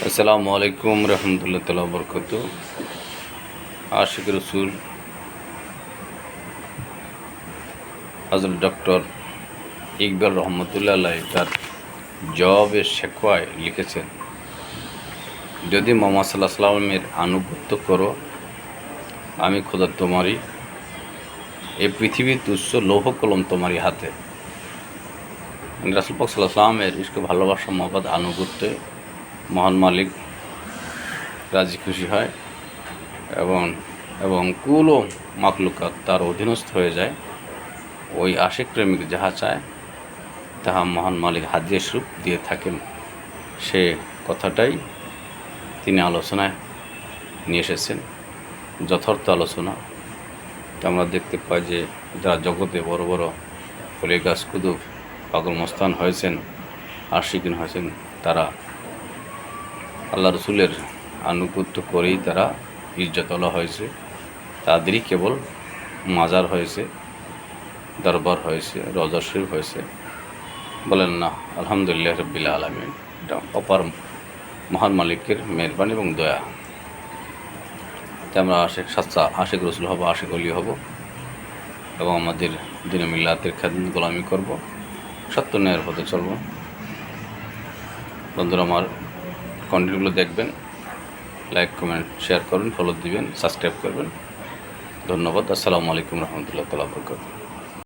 আসসালামু আলাইকুম রহমতুল্লাহ তাআলা বরকত। আশিক রসুল হযরত ডক্টর ইকবাল রহমতুল্লাহ আলাইহি তার জবাবের শেকওয়ায় লিখেছেন, যদি মুহাম্মদ সাল্লাল্লাহু আলাইহি ওয়াসাল্লামের আনুগত্য করো, আমি খোদা তোমারই, এই পৃথিবীর তুচ্ছ লৌহ কলম তোমারই হাতে। রাসূল পাক সাল্লাল্লাহু আলাইহি ওয়াসাল্লামের ইশক ভালোবাসা মহব্বত আনুগত্যে মহান মালিক রাজি খুশি হয় এবং কুল ও মাকলুকাত তার অধীনস্থ হয়ে যায়। ওই আশিক প্রেমিক যাহা চায় তাহা মহান মালিক হাদিয়া স্বরূপ দিয়ে থাকেন। সে কথাটাই তিনি আলোচনায় নিয়ে এসেছেন, যথার্থ আলোচনা। তো আমরা দেখতে পাই যে যারা জগতে বড় বড় ফলে গাছ কুতুব পাগল মস্তান হয়েছেন, আশিকিন হয়েছেন, তারা আল্লাহ রসুলের আনুগত্য করেই তারা ইজ্জতওয়ালা হয়েছে। তাদেরই কেবল মাজার হয়েছে, দরবার হয়েছে, রওজা শরীফ হয়েছে। বলেন না আলহামদুলিল্লাহ রাব্বিল আলামিন। এটা অপার মহান মালিকের মেহরবানি এবং দয়া। তাই আমরা আশিক রসুল হব, আশিক অলি হব এবং আমাদের দিন মিল্লাতের খেদমত গোলামি করব, সত্য ন্যায়ের পথে চলব। বন্ধুরা, আমার কন্টেন্টগুলো দেখবেন, লাইক কমেন্ট শেয়ার করবেন, ফলো দিবেন, সাবস্ক্রাইব করবেন। ধন্যবাদ। আসসালামু আলাইকুম রহমতুল্লাহ তাআলা বরকাতুহু।